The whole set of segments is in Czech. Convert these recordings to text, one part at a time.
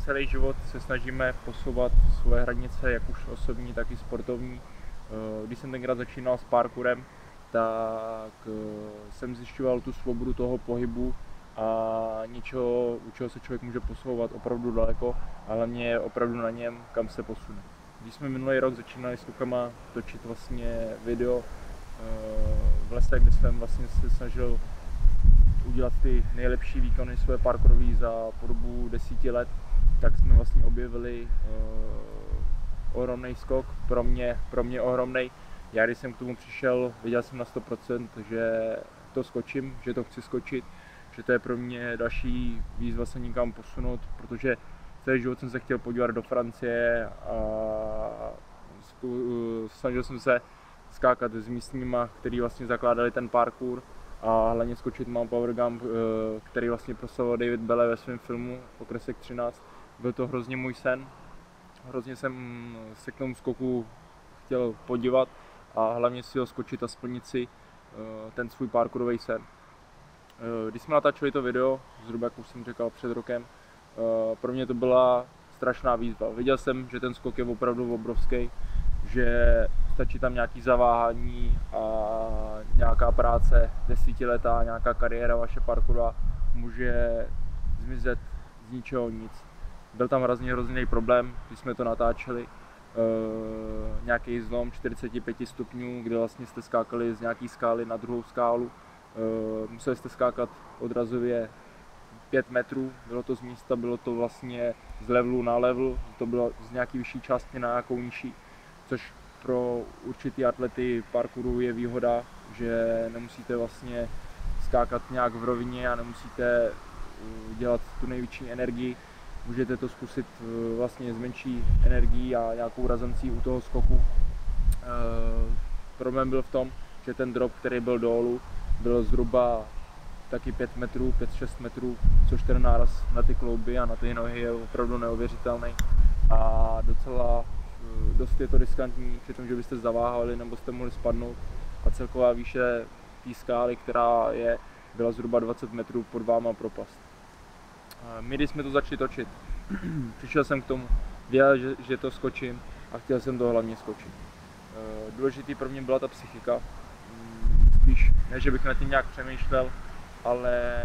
celý život se snažíme posouvat svoje hranice, jak už osobní, tak i sportovní. Když jsem tenkrát začínal s parkourem, tak jsem zjišťoval tu svobodu toho pohybu a něčeho, u čeho se člověk může posouvat opravdu daleko, a hlavně je opravdu na něm, kam se posune. Když jsme minulý rok začínali s klukama točit vlastně video v lese, kde jsem vlastně se snažil udělat ty nejlepší výkony své parkourové za po dobu 10 let, tak jsme vlastně objevili ohromný skok, pro mě ohromný. Já když jsem k tomu přišel, věděl jsem na 100%, že to skočím, že to chci skočit, že to je pro mě další výzva se někam posunout, protože celý život jsem se chtěl podívat do Francie a snažil jsem se skákat s místníma, kteří vlastně zakládali ten parkour, a hlavně skočit Mount Power Jump, který vlastně proslovoval David Belle ve svém filmu Okresek 13. Byl to hrozně můj sen, hrozně jsem se k tomu skoku chtěl podívat a hlavně si ho skočit a splnit si ten svůj parkourový sen. Když jsme natáčeli to video, zhruba jak už jsem říkal před rokem, pro mě to byla strašná výzva. Viděl jsem, že ten skok je opravdu obrovský, že stačí tam nějaký zaváhání a nějaká práce, 10letá, nějaká kariéra vaše parkoura může zmizet z ničeho nic. Byl tam hrozný problém, když jsme to natáčeli, nějaký zlom 45 stupňů, kde vlastně jste skákali z nějaký skály na druhou skálu. Museli jste skákat odrazově 5 metrů, bylo to z místa, bylo to vlastně z levelu na level, to bylo z nějaký vyšší části na nějakou nižší, což pro určitý atlety parkouru je výhoda, že nemusíte vlastně skákat nějak v rovině a nemusíte dělat tu největší energii. Můžete to zkusit vlastně s menší energií a nějakou razancí u toho skoku. Problém byl v tom, že ten drop, který byl dolů, byl zhruba taky 5 metrů, 5-6 metrů, což ten náraz na ty klouby a na ty nohy je opravdu neuvěřitelný a docela dost je to riskantní, při tom, že byste zaváhali nebo jste mohli spadnout, a celková výše té skály, která byla zhruba 20 metrů pod váma propast. My, když jsme to začali točit, přišel jsem k tomu, věděl, že to skočím a chtěl jsem to hlavně skočit. Důležitý pro mě byla ta psychika, spíš ne, že bych nad tím nějak přemýšlel, ale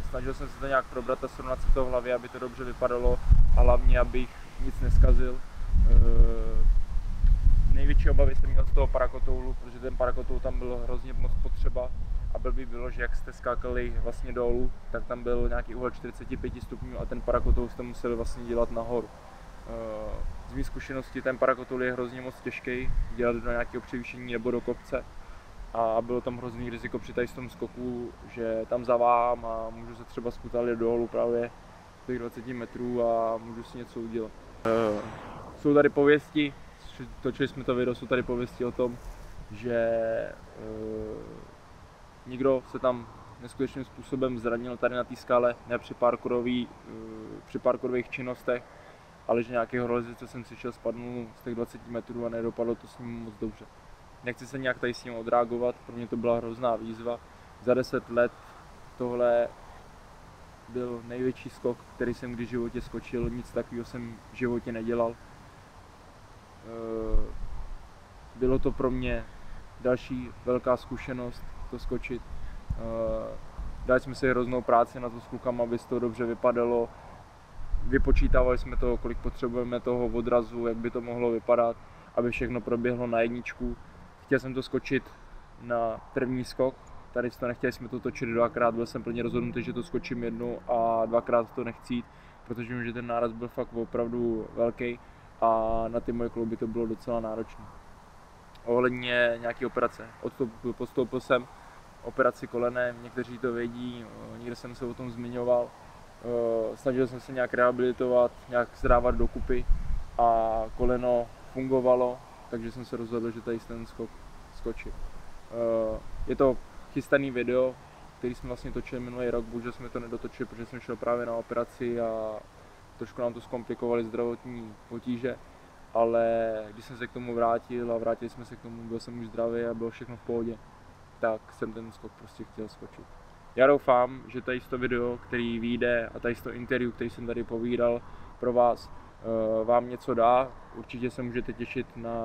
snažil jsem se to nějak probrat a srovnat si to v hlavě, aby to dobře vypadalo a hlavně, abych nic neskazil. Největší obavy jsem měl z toho parakotoulu, protože ten parakotoul tam byl hrozně moc potřeba a blbý bylo, že jak jste skákali vlastně dolů, tak tam byl nějaký úhel 45 stupňů a ten parakotoul jste museli vlastně dělat nahoru. Z mé zkušenosti ten parakotoul je hrozně moc těžký, dělat do nějakého převýšení nebo do kopce a bylo tam hrozný riziko při tom skoku, že tam zaváhám a můžu se třeba skutalit dolů právě těch 20 metrů a můžu si něco udělat. Jsou tady pověsti, točili jsme to video, jsou tady pověsti o tom, že někdo se tam neskutečným způsobem zranil tady na té skále, ne při parkourových činnostech, ale že nějaký horolezec, co jsem slyšel, spadnul z těch 20 metrů a nedopadlo to s ním moc dobře. Nechci se nějak tady s ním odreagovat, pro mě to byla hrozná výzva. Za 10 let tohle byl největší skok, který jsem kdy v životě skočil, nic takového jsem v životě nedělal. Bylo to pro mě další velká zkušenost to skočit. Dali jsme si hroznou práci na to s klukama, aby to dobře vypadalo. Vypočítávali jsme to, kolik potřebujeme toho odrazu, jak by to mohlo vypadat, aby všechno proběhlo na jedničku. Chtěl jsem to skočit na první skok, tady to nechtěli jsme to točit dvakrát, byl jsem plně rozhodnutý, že to skočím jednou a dvakrát to nechci jít, protože vím, že ten náraz byl fakt opravdu velký a na ty moje klouby to bylo docela náročné. Ohledně nějaké operace, postoupil jsem operaci kolenem, někteří to vědí, někde jsem se o tom zmiňoval. Snažil jsem se nějak rehabilitovat, nějak zdávat dokupy a koleno fungovalo, takže jsem se rozhodl, že tady ten skok skočím. Je to chystaný video, který jsme vlastně točili minulý rok, bohužel jsme to nedotočili, protože jsem šel právě na operaci a trošku nám to zkomplikovaly zdravotní potíže, ale když jsem se k tomu vrátil a vrátili jsme se k tomu, byl jsem už zdravý a bylo všechno v pohodě, tak jsem ten skok prostě chtěl skočit. Já doufám, že tady to video, který vyjde, a tady to interview, který jsem tady povídal, pro vás vám něco dá. Určitě se můžete těšit na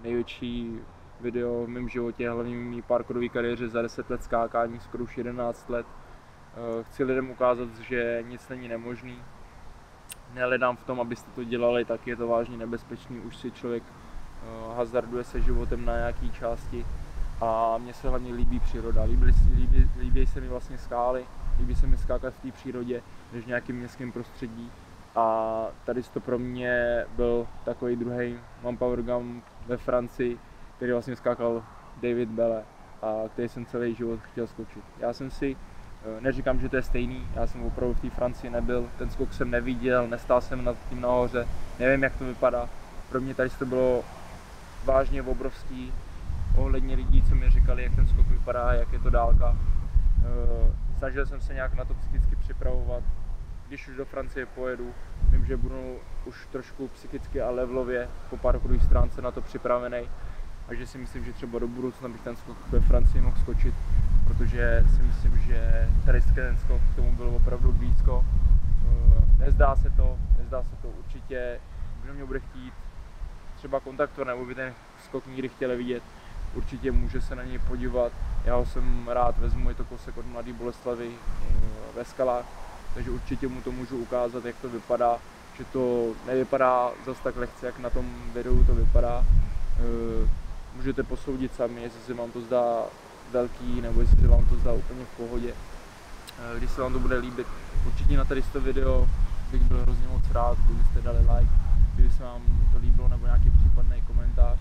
největší video v mém životě, hlavně v mé parkourové kariéře za 10 let skákání, skoro už 11 let. Chci lidem ukázat, že nic není nemožný. Nehledám v tom, abyste to dělali, tak je to vážně nebezpečný, už si člověk hazarduje se životem na nějaké části a mně se hlavně líbí příroda, líbí se mi vlastně skály, líbí se mi skákat v té přírodě, než v nějakém městském prostředí a tady to pro mě byl takový druhý Mount Power Gum ve Francii, který vlastně skákal David Belle a který jsem celý život chtěl skočit. Já jsem si neříkám, že to je stejný, já jsem opravdu v té Francii nebyl, ten skok jsem neviděl, nestál jsem nad tím nahoře, nevím, jak to vypadá. Pro mě tady to bylo vážně obrovský, ohledně lidí, co mi říkali, jak ten skok vypadá, jak je to dálka. Snažil jsem se nějak na to psychicky připravovat, když už do Francie pojedu, vím, že budu už trošku psychicky a levelově po parkourové stránce na to připravený. Takže si myslím, že třeba do budoucna bych ten skok ve Francii mohl skočit, protože si myslím, že tady ten skok k tomu byl opravdu blízko. Nezdá se to určitě, kdo mě bude chtít třeba kontaktovat nebo by ten skok nikdy chtěli vidět, určitě může se na něj podívat. Já ho jsem rád vezmu, je to kousek od Mladé Boleslavi ve skalách, takže určitě mu to můžu ukázat, jak to vypadá, že to nevypadá zas tak lehce, jak na tom videu to vypadá. Můžete posoudit sami, jestli se vám to zdá velký, nebo jestli se vám to zdá úplně v pohodě. Když se vám to bude líbit, určitě na tady to video bych byl hrozně moc rád, kdybyste dali like, kdyby se vám to líbilo, nebo nějaký případný komentář.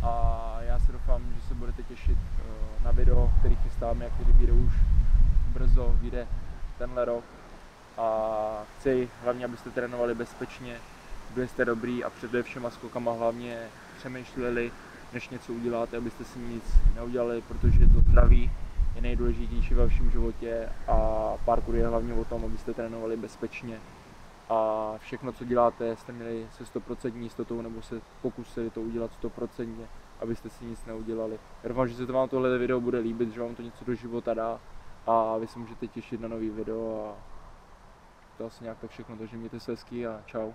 A já se doufám, že se budete těšit na video, který chystáme, jak který video už brzo vyjde tenhle rok. A chci hlavně, abyste trénovali bezpečně, byli jste dobrý a před všema skokama hlavně přemýšleli, než něco uděláte, abyste si nic neudělali, protože to zdraví je nejdůležitější ve vašem životě a parkour je hlavně o tom, abyste trénovali bezpečně a všechno, co děláte, jste měli se 100% jistotou nebo se pokusili to udělat 100%, abyste si nic neudělali. Já doufám, že se to vám tohle video bude líbit, že vám to něco do života dá a vy se můžete těšit na nový video a to asi nějak tak všechno, takže mějte se hezky a čau.